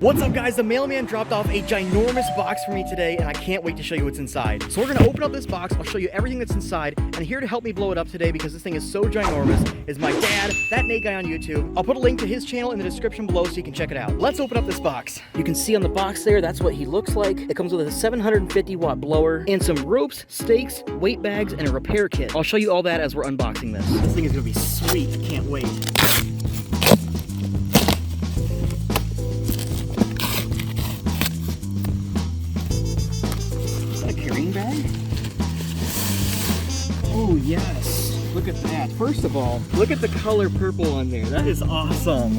What's up guys, the mailman dropped off a ginormous box for me today and I can't wait to show you what's inside. So we're gonna open up this box, I'll show you everything that's inside, and here to help me blow it up today because this thing is so ginormous is my dad, that Nate guy on YouTube. I'll put a link to his channel in the description below so you can check it out. Let's open up this box. You can see on the box there, that's what he looks like. It comes with a 750 watt blower and some ropes, stakes, weight bags, and a repair kit. I'll show you all that as we're unboxing this. This thing is gonna be sweet, I can't wait. Bag? Oh yes, look at that. First of all, look at the color purple on there. That is awesome.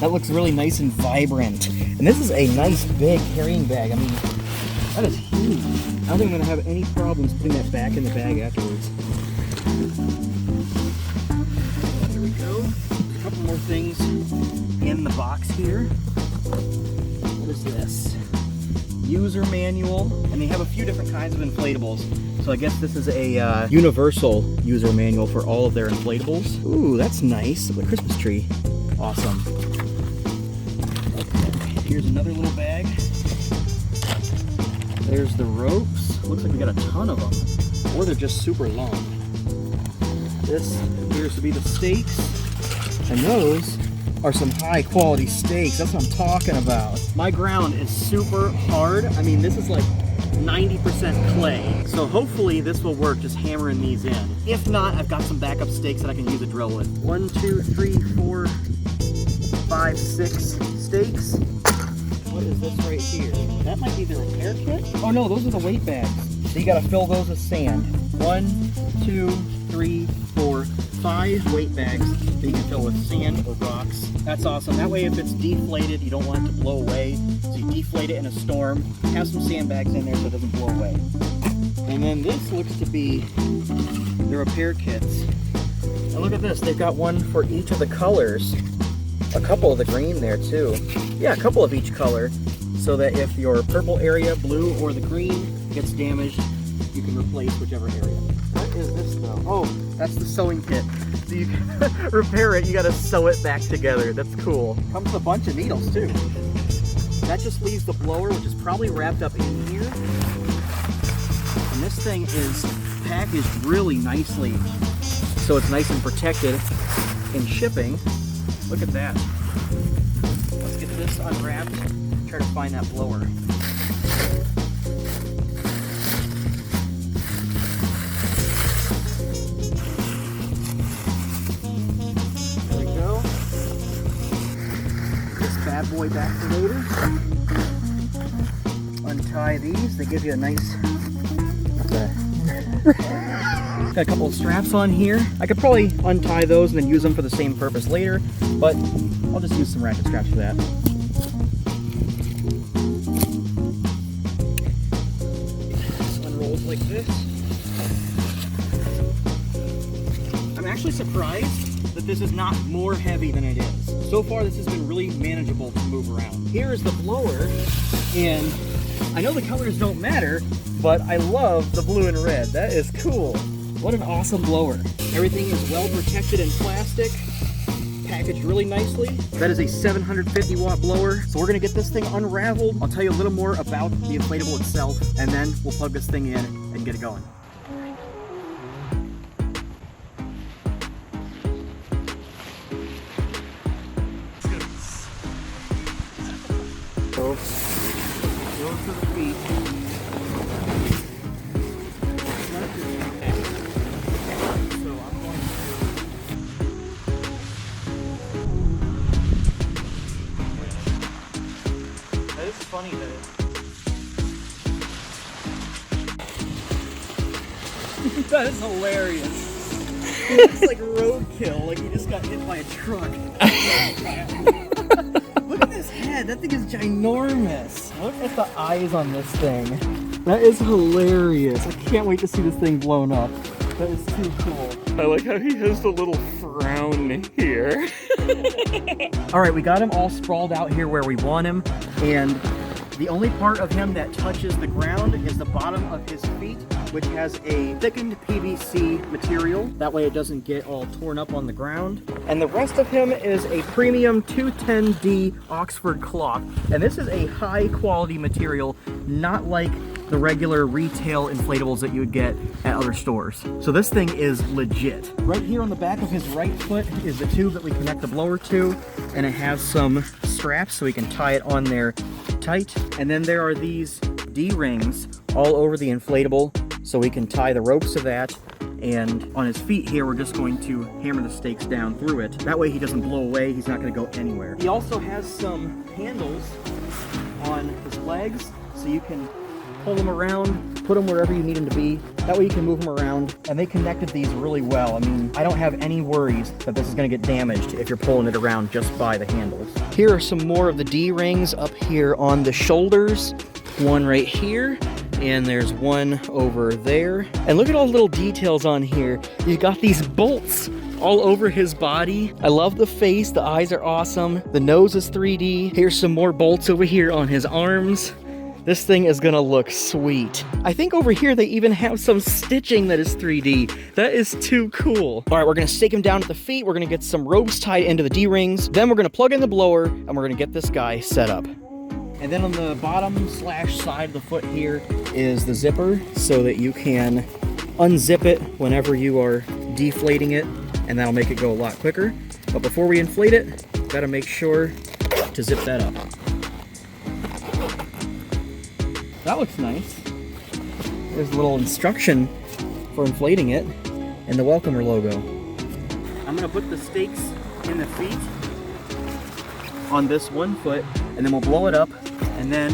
That looks really nice and vibrant. And this is a nice big carrying bag. I mean, that is huge. I don't think I'm gonna have any problems putting that back in the bag afterwards. There we go. A couple more things in the box here. What is this? User manual, and they have a few different kinds of inflatables. So I guess this is a universal user manual for all of their inflatables. Ooh, that's nice. The Christmas tree. Awesome. Okay, here's another little bag. There's the ropes. Looks like we got a ton of them. Or they're just super long. This appears to be the stakes. And those are some high quality stakes. That's what I'm talking about. My ground is super hard. I mean, this is like 90% clay. So hopefully this will work, just hammering these in. If not, I've got some backup stakes that I can use a drill with. 1, 2, 3, 4, 5, 6 stakes. What is this right here? That might be the repair kit? Oh no, those are the weight bags. So you gotta fill those with sand. 1, 2, 3, 4, 5 weight bags that you can fill with sand or rocks. That's awesome. That way if it's deflated, you don't want it to blow away. So you deflate it in a storm, have some sandbags in there so it doesn't blow away. And then this looks to be the repair kits. And look at this, they've got one for each of the colors. A couple of the green there too. Yeah, a couple of each color, so that if your purple area, blue, or the green gets damaged, you can replace whichever area. What is this though? Oh, that's the sewing kit. So you can repair it, you gotta sew it back together. That's cool. Comes with a bunch of needles too. That just leaves the blower, which is probably wrapped up in here. And this thing is packaged really nicely, so it's nice and protected in shipping. Look at that. Let's get this unwrapped, try to find that blower. Bad boy back for later. Untie these, they give you a nice got a couple of straps on here. I could probably untie those and then use them for the same purpose later, but I'll just use some ratchet straps for that. This unrolls like this. I'm actually surprised that this is not more heavy than it is. So far this has been really manageable to move around. Here is the blower, and I know the colors don't matter, but I love the blue and red. That is cool. What an awesome blower. Everything is well protected in plastic, packaged really nicely. That is a 750 watt blower. So we're gonna get this thing unraveled. I'll tell you a little more about the inflatable itself, and then we'll plug this thing in and get it going. So, go to the feet. So I'm going to... That is funny that that is hilarious. It looks like roadkill, like you just got hit by a truck. Look at this head, that thing is ginormous. Look at the eyes on this thing. That is hilarious. I can't wait to see this thing blown up. That is too cool. I like how he has the little frown here. All right, we got him all sprawled out here where we want him, and the only part of him that touches the ground is the bottom of his feet. which has a thickened PVC material. That way it doesn't get all torn up on the ground. And the rest of him is a premium 210D Oxford cloth. And this is a high quality material, not like the regular retail inflatables that you would get at other stores. So this thing is legit. Right here on the back of his right foot is the tube that we connect the blower to, and it has some straps so we can tie it on there tight. And then there are these D-rings all over the inflatable so we can tie the ropes to that. And on his feet here, we're just going to hammer the stakes down through it. That way he doesn't blow away, he's not gonna go anywhere. He also has some handles on his legs so you can pull them around, put them wherever you need them to be. That way you can move them around. And they connected these really well. I mean, I don't have any worries that this is gonna get damaged if you're pulling it around just by the handles. Here are some more of the D-rings up here on the shoulders. One right here, and there's one over there. And look at all the little details on here. You've got these bolts all over his body. I love the face, the eyes are awesome. The nose is 3D. Here's some more bolts over here on his arms. This thing is gonna look sweet. I think over here they even have some stitching that is 3D. That is too cool. All right, we're gonna stake him down at the feet. We're gonna get some ropes tied into the D-rings. Then we're gonna plug in the blower and we're gonna get this guy set up. And then on the bottom slash side of the foot here is the zipper so that you can unzip it whenever you are deflating it, and that'll make it go a lot quicker. But before we inflate it, gotta make sure to zip that up. That looks nice. There's a little instruction for inflating it and the welcomer logo. I'm gonna put the stakes in the feet on this one foot, and then we'll blow it up, and then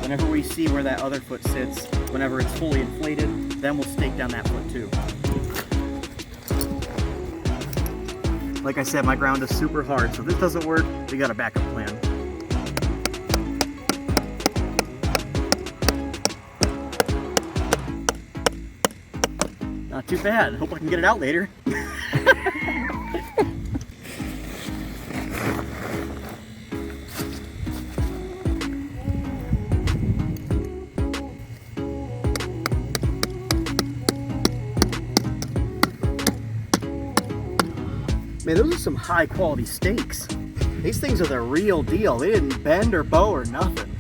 whenever we see where that other foot sits, whenever it's fully inflated, then we'll stake down that foot too. Like I said, my ground is super hard, so if this doesn't work, we got a backup plan. Not too bad. Hope I can get it out later. Man, those are some high quality stakes. These things are the real deal. They didn't bend or bow or nothing.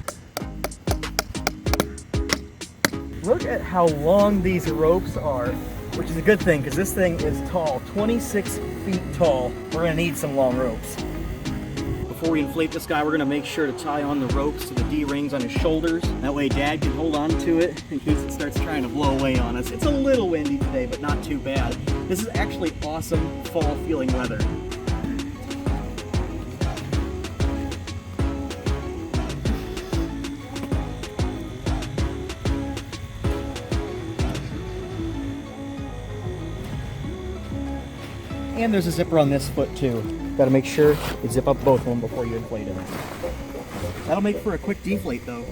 Look at how long these ropes are, which is a good thing because this thing is tall, 26 feet tall. We're gonna need some long ropes. Before we inflate this guy, we're gonna make sure to tie on the ropes to the D-rings on his shoulders. That way Dad can hold on to it in case it starts trying to blow away on us. It's a little windy today, but not too bad. This is actually awesome fall feeling weather. And there's a zipper on this foot too. Got to make sure you zip up both of them before you inflate it. That'll make for a quick deflate though.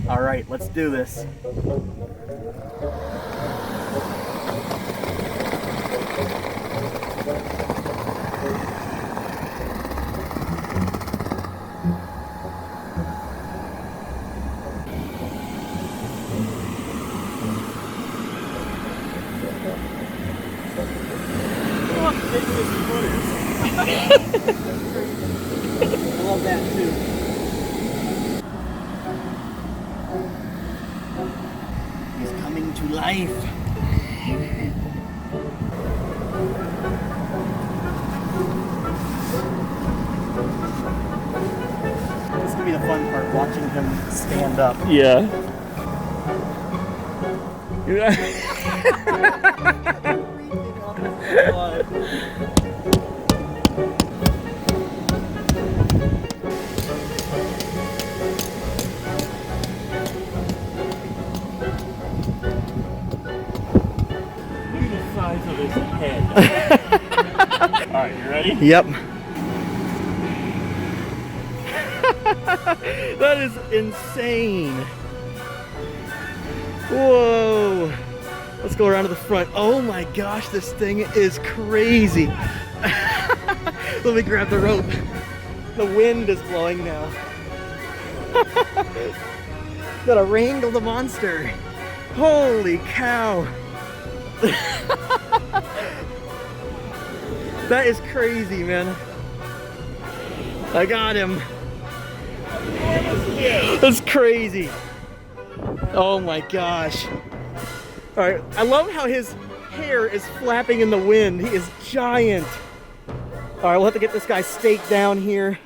All right, let's do this. I love that too. He's coming to life. This is gonna be the fun part, watching him stand up. Yeah. Size of his head. Alright, you ready? Yep. That is insane. Whoa. Let's go around to the front. Oh my gosh, this thing is crazy. Let me grab the rope. The wind is blowing now. Gotta wrangle the monster. Holy cow. That is crazy, man. I got him. That's crazy. Oh my gosh. All right, I love how his hair is flapping in the wind. He is giant. All right, we'll have to get this guy staked down here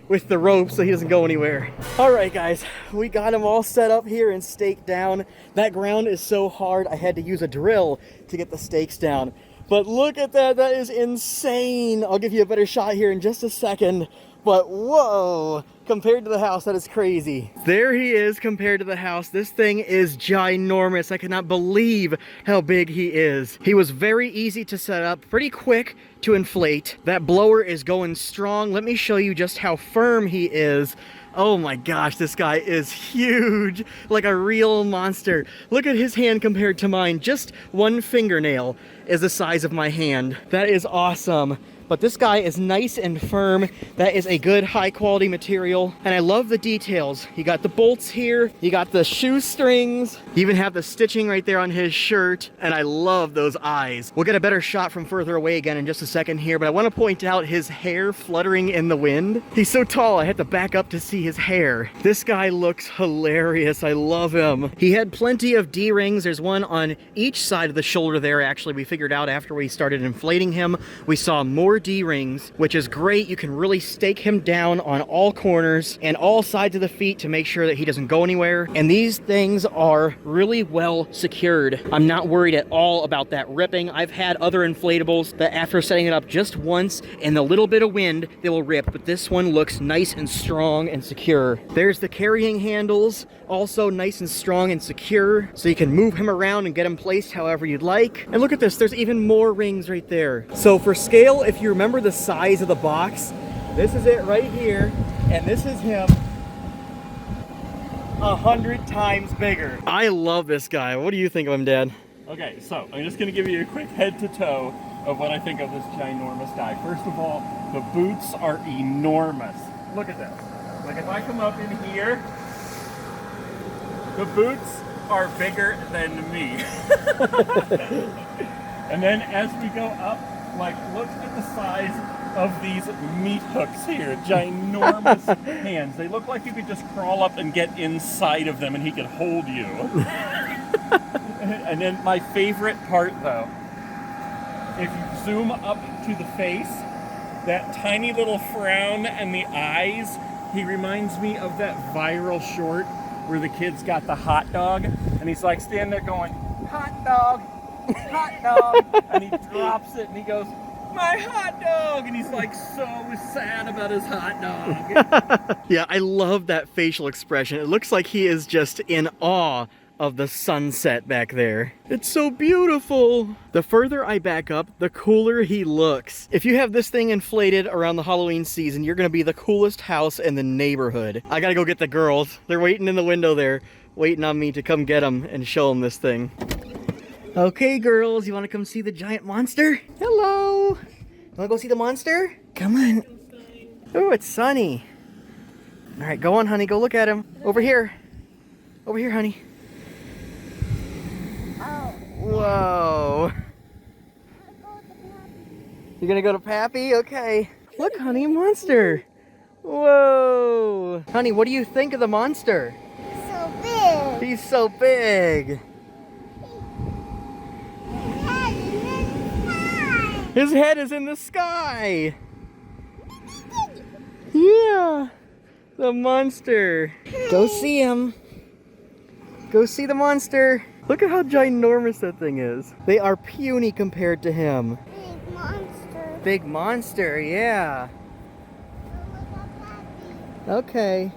with the rope so he doesn't go anywhere. All right, guys, we got him all set up here and staked down. That ground is so hard, I had to use a drill to get the stakes down. But look at that, that is insane. I'll give you a better shot here in just a second. But whoa, compared to the house, that is crazy. There he is compared to the house. This thing is ginormous. I cannot believe how big he is. He was very easy to set up, pretty quick to inflate. That blower is going strong. Let me show you just how firm he is. Oh my gosh, this guy is huge, like a real monster. Look at his hand compared to mine. Just one fingernail is the size of my hand. That is awesome. But this guy is nice and firm. That is a good high quality material. And I love the details. You got the bolts here. You got the shoestrings. You even have the stitching right there on his shirt. And I love those eyes. We'll get a better shot from further away again in just a second here. But I want to point out his hair fluttering in the wind. He's so tall, I had to back up to see his hair. This guy looks hilarious. I love him. He had plenty of D-rings. There's one on each side of the shoulder there. Actually, we figured out after we started inflating him, we saw more D-rings, which is great. You can really stake him down on all corners and all sides of the feet to make sure that he doesn't go anywhere. And these things are really well secured. I'm not worried at all about that ripping. I've had other inflatables that after setting it up just once in a little bit of wind, they will rip, but this one looks nice and strong and secure. There's the carrying handles, also nice and strong and secure, so you can move him around and get him placed however you'd like. And look at this, there's even more rings right there. So for scale, if you remember the size of the box, this is it right here, and this is him 100 times bigger. I love this guy. What do you think of him, Dad? Okay, so I'm just gonna give you a quick head to toe of what I think of this ginormous guy. First of all, the boots are enormous. Look at this. Like if I come up in here, the boots are bigger than me. And then as we go up, like look at the size of these meat hooks here. Ginormous hands. They look like you could just crawl up and get inside of them and he could hold you. And then my favorite part though, if you zoom up to the face, that tiny little frown and the eyes, he reminds me of that viral short where the kid's got the hot dog and he's like standing there going, hot dog, and he drops it and he goes, my hot dog, and he's like so sad about his hot dog. Yeah, I love that facial expression. It looks like he is just in awe of the sunset back there. It's so beautiful. The further I back up, the cooler he looks. If you have this thing inflated around the Halloween season, you're gonna be the coolest house in the neighborhood. I gotta go get the girls. They're waiting in the window there, waiting on me to come get them and show them this thing. Okay, girls, you wanna come see the giant monster? Hello. You wanna go see the monster? Come on. Oh, it's sunny. All right, go on, honey, go look at him. Over here. Over here, honey. Whoa. You're gonna go to Pappy? Okay. Look, honey, a monster. Whoa. Honey, what do you think of the monster? He's so big. He's so big. His head is in the sky. Yeah. The monster. Go see him. Go see the monster. Look at how ginormous that thing is. They are puny compared to him. Big monster. Big monster, yeah. Okay.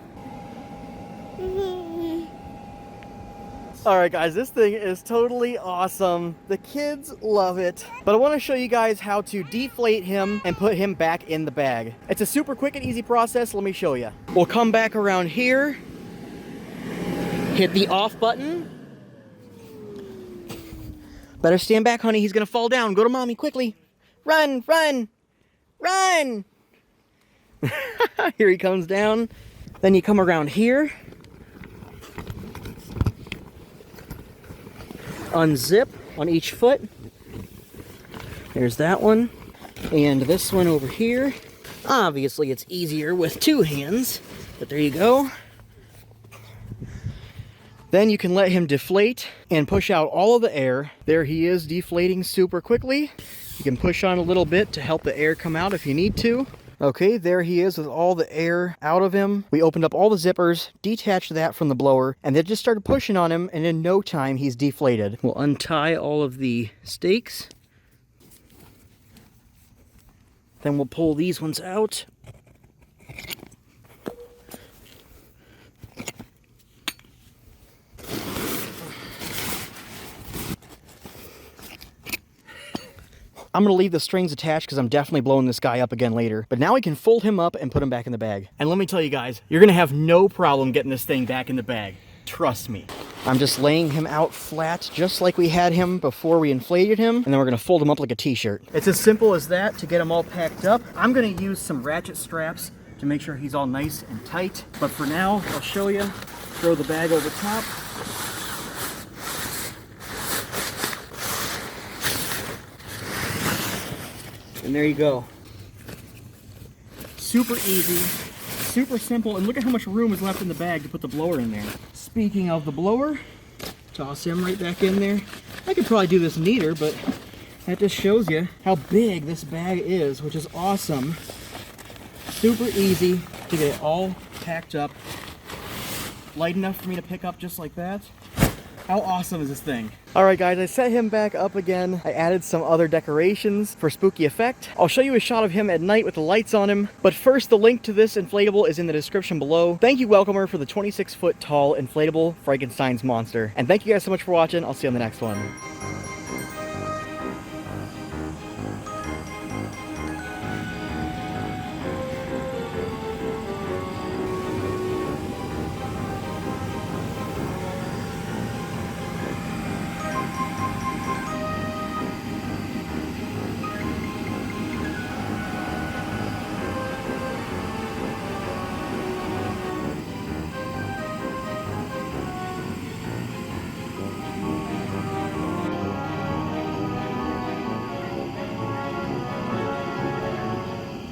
All right, guys, this thing is totally awesome. The kids love it. But I want to show you guys how to deflate him and put him back in the bag. It's a super quick and easy process. Let me show you. We'll come back around here, hit the off button, Better stand back, honey. He's gonna fall down. Go to mommy, quickly. Run, run, run. Here he comes down. Then you come around here. Unzip on each foot. There's that one. And this one over here. Obviously, it's easier with two hands, but there you go. Then you can let him deflate and push out all of the air. There he is, deflating super quickly. You can push on a little bit to help the air come out if you need to. Okay, there he is with all the air out of him. We opened up all the zippers, detached that from the blower, and then just started pushing on him, and in no time, he's deflated. We'll untie all of the stakes. Then we'll pull these ones out. I'm going to leave the strings attached because I'm definitely blowing this guy up again later. But now we can fold him up and put him back in the bag. And let me tell you guys, you're going to have no problem getting this thing back in the bag. Trust me. I'm just laying him out flat just like we had him before we inflated him. And then we're going to fold him up like a t-shirt. It's as simple as that to get him all packed up. I'm going to use some ratchet straps to make sure he's all nice and tight. But for now, I'll show you. Throw the bag over top. And there you go. Super easy, super simple, and look at how much room is left in the bag to put the blower in there. Speaking of the blower, toss him right back in there. I could probably do this neater, but that just shows you how big this bag is, which is awesome. Super easy to get it all packed up. Light enough for me to pick up just like that. How awesome is this thing? Alright guys, I set him back up again. I added some other decorations for spooky effect. I'll show you a shot of him at night with the lights on him. But first, the link to this inflatable is in the description below. Thank you, Welcomer, for the 26-foot tall inflatable Frankenstein's monster. And thank you guys so much for watching. I'll see you on the next one.